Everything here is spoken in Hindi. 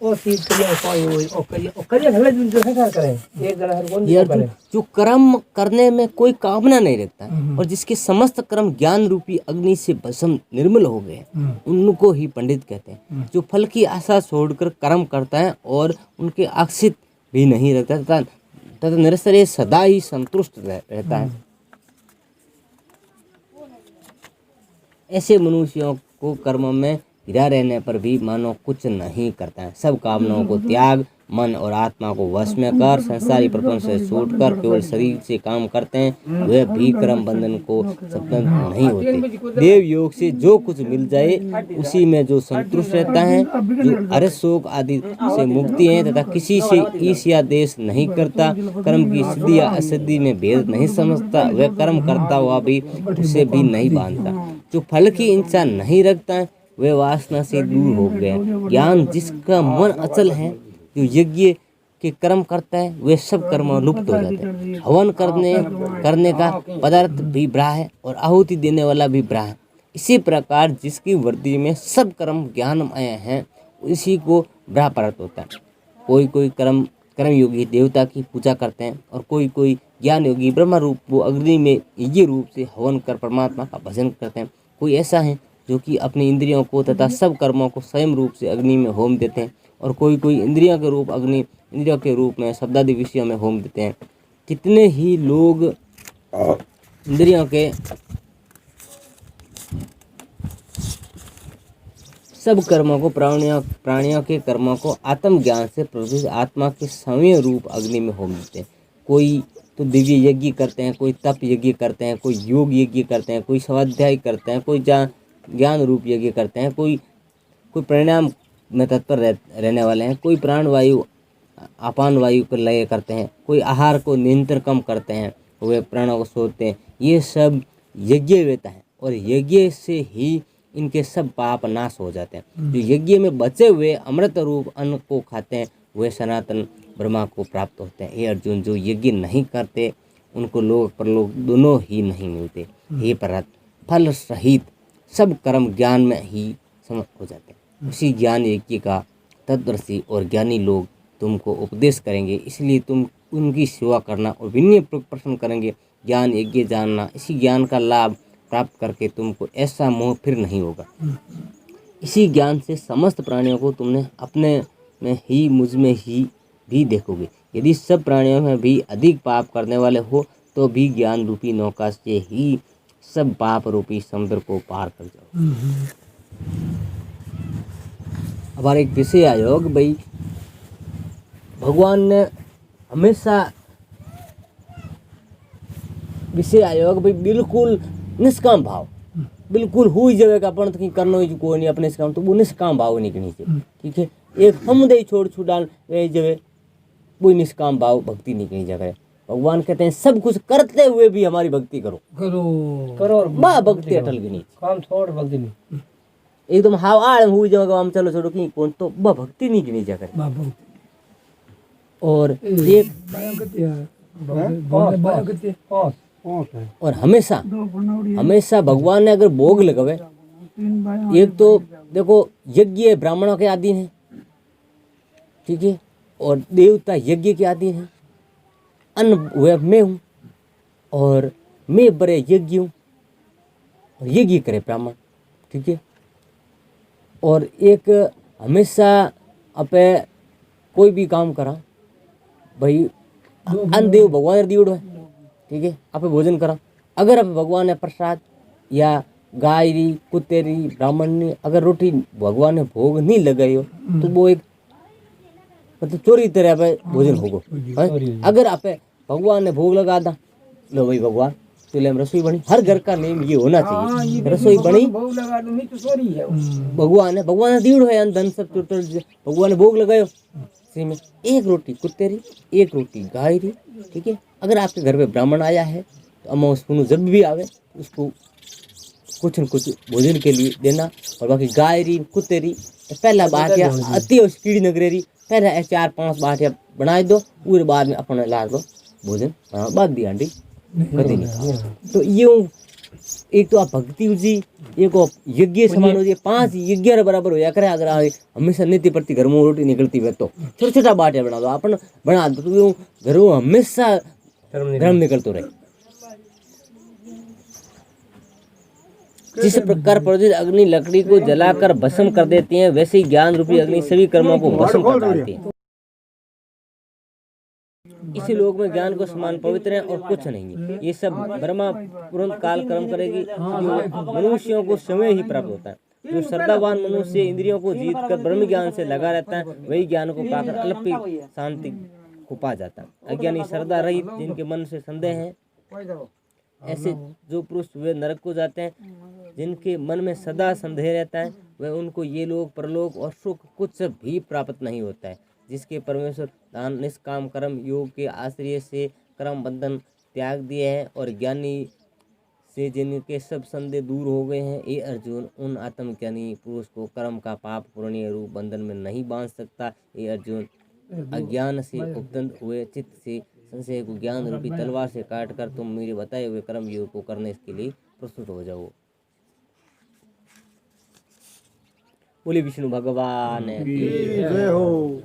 वो चीज करिए कोई और करिए भले जो संसार करें एक गला हर कौन यार करे। जो कर्म करने में कोई कामना नहीं रखता और जिसके समस्त कर्म ज्ञान रूपी अग्नि से भस्म निर्मल हो गए उनको ही पंडित कहते हैं। जो फल की आशा छोड़कर कर्म करता है और उनके आक्षित भी नहीं रखता तथा निरसरे सदा ही संतुष्ट रहता है, ऐसे मनुष्यों को कर्म में गिरा रहने पर भी मानो कुछ नहीं करता है। सब कामनाओं को त्याग मन और आत्मा को वश में कर संसारी प्रपंच से छूटकर केवल शरीर से काम करते हैं, वे भी कर्म बंधन को संबंध नहीं होते। देव योग से जो कुछ मिल जाए उसी में जो संतुष्ट रहता है, जो हर्ष शोक आदि से मुक्ति है तथा किसी से ईर्ष या देश नहीं करता, कर्म की सिद्धि या असिद्धि में भेद नहीं समझता, वह कर्म करता हुआ भी उसे भी नहीं बांधता। जो फल की इच्छा नहीं रखता है वे वासना से दूर हो गए। ज्ञान जिसका मन अचल है, जो यज्ञ के कर्म करता है, वे सब कर्म लुप्त हो जाते हैं। हवन करने का पदार्थ भी ब्रह्म है और आहुति देने वाला भी ब्रह्म है। इसी प्रकार जिसकी वृत्ति में सब कर्म ज्ञानमय हैं उसी को ब्रह्म प्राप्त होता है। कोई कोई कर्म योगी देवता की पूजा करते हैं और कोई कोई ज्ञान योगी ब्रह्म रूप वो अग्नि में यज्ञ रूप से हवन कर परमात्मा का भजन करते हैं। कोई ऐसा है जो कि अपनी इंद्रियों को तथा सब कर्मों को स्वयं रूप से अग्नि में होम देते हैं और कोई कोई इंद्रियों के रूप अग्नि इंद्रियों के रूप में शब्दादि विषयों में होम देते हैं। कितने ही लोग इंद्रियों के सब कर्मों को प्राणियों के कर्मों को आत्मज्ञान से प्रवृत्त आत्मा के संयम रूप अग्नि में होम देते हैं। कोई तो दिव्य यज्ञ करते हैं, कोई तप यज्ञ करते हैं, कोई योग यज्ञ करते हैं, कोई स्वाध्याय करते हैं, कोई ज्ञान रूप यज्ञ करते हैं, कोई परिणाम में तत्पर रहने वाले हैं, कोई प्राण वायु अपान वायु को लय करते हैं, कोई आहार को नियंत्रण कम करते हैं, वे प्राणों को सोते हैं। ये सब यज्ञ वेता है और यज्ञ से ही इनके सब पाप नाश हो जाते हैं। जो यज्ञ में बचे हुए अमृत रूप अन्न को खाते हैं वे सनातन ब्रह्मा को प्राप्त होते हैं। हे अर्जुन, जो यज्ञ नहीं करते उनको लोक परलोक दोनों ही नहीं मिलते। हे भरत, फल सहित सब कर्म ज्ञान में ही समाप्त हो जाते हैं। उसी ज्ञान यज्ञ का तत्दर्शी और ज्ञानी लोग तुमको उपदेश करेंगे, इसलिए तुम उनकी सेवा करना और विनय प्रश्न करेंगे। ज्ञान यज्ञ जानना, इसी ज्ञान का लाभ प्राप्त करके तुमको ऐसा मोह फिर नहीं होगा। इसी ज्ञान से समस्त प्राणियों को तुमने अपने में ही मुझ में ही भी देखोगे। यदि सब प्राणियों में भी अधिक पाप करने वाले हो तो भी ज्ञान रूपी नौका से ही सब पाप रूपी समुद्र को पार कर जाओ। हमारा एक विषय आयोग भाई, भगवान ने हमेशा विषय आयोग भाई बिल्कुल निष्काम भाव, बिल्कुल हुई जगह का अपन कहीं करना ही कोई नहीं अपने से काम, तो वो निष्काम भाव नहीं करनी चाहिए। ठीक है, एक हम दे छोड़ छुड़ान जगह वो निष्काम भाव भक्ति नहीं करनी जगह। भगवान कहते हैं सब कुछ करते हुए भी हमारी भक्ति करो करो बा भक्ति अटल की नहीं, काम छोड़ भक्ति नहीं। एकदम हाव आड़ हुई जगह हम चलो छोड़ो कहीं कौन, तो बा भक्ति नहीं करनी जगह। और एक और हमेशा भगवान ने अगर भोग लगावे, एक तो देखो यज्ञ ब्राह्मणों के अधीन है, ठीक है, और देवता यज्ञ के अधीन है। अन्न हुए मैं हूँ और मैं बड़े यज्ञ हूँ और यज्ञ करे ब्राह्मण, ठीक है। और एक हमेशा अपे कोई भी काम करा भाई अन्न देव भगवान दियोड़ो है, ठीक है, आप भोजन करा। अगर आप भगवान ने प्रसाद या गाय री कुत्ते री ब्राह्मण ने अगर रोटी भगवान ने भोग नहीं लगाई हो तो वो एक मतलब चोरी तरह पे भोजन होगा। अगर आप भगवान ने भोग लगा दा, लो भाई भगवान चूल्हे में रसोई बनी, हर घर का नियम ये होना चाहिए। रसोई बनी भगवान ने दीड़ है धन सब टोटल भगवान ने भोग लगायो, में एक रोटी कुत्ते री एक रोटी गाय री, ठीक है। अगर आपके घर पे ब्राह्मण आया है तो अम्मा उसको जब भी आवे उसको कुछ न कुछ भोजन के लिए देना। और बाकी गाय री कुत्ते री पहला बाटिया अति कीड़ी नगरे री पहले 4-5 बाटिया बनाए दो, पूरे बाद में अपने ला दो भोजन बाद भी आंटी कभी नहीं। तो यूँ एक तो आप भक्ति जी एक और यज्ञ समान हो जाए, 5 यज्ञ बराबर हो जा करे। अगर हमेशा नीति प्रति घर में रोटी निकलती है तो छोटा छोटा बाटे बना दो, अपन बना दो तो घर में हमेशा धर्म निकलते रहे। जिस प्रकार प्रज्वलित अग्नि लकड़ी को जलाकर भस्म कर देती है, वैसे ही ज्ञान रूपी अग्नि सभी कर्मों को भस्म कर डालती है। इसी लोक में ज्ञान को समान पवित्र है और कुछ नहीं है। ये सब ब्रह्मा तुरंत काल कर्म करेगी, मनुष्यों को समय ही प्राप्त होता है। जो श्रद्धावान मनुष्य इंद्रियों को जीत कर ब्रह्म ज्ञान से लगा रहता है, वही ज्ञान को पाकर अल्प शांति को पा जाता है। अज्ञानी श्रद्धा रहित, जिनके मन से संदेह है, ऐसे जो पुरुष वे नरक को जाते हैं। जिनके मन में सदा संदेह रहता है, वह उनको ये लोक परलोक और सुख कुछ भी प्राप्त नहीं होता है। जिसके परमेश्वर दान निष्काम कर्म योग के आश्रय से कर्म बंधन त्याग दिए हैं और ज्ञानी से जिनके सब संदेह दूर हो गए हैं, ये अर्जुन उन आत्मज्ञानी पुरुष को कर्म का पाप पुण्य रूप बंधन में नहीं बांध सकता। ये अर्जुन अज्ञान से उपदंत हुए चित्त से संशय को ज्ञान रूपी तलवार से काट कर तुम मेरे बताए हुए कर्म योग को करने के लिए प्रस्तुत हो जाओ। बोले विष्णु भगवान की जय हो।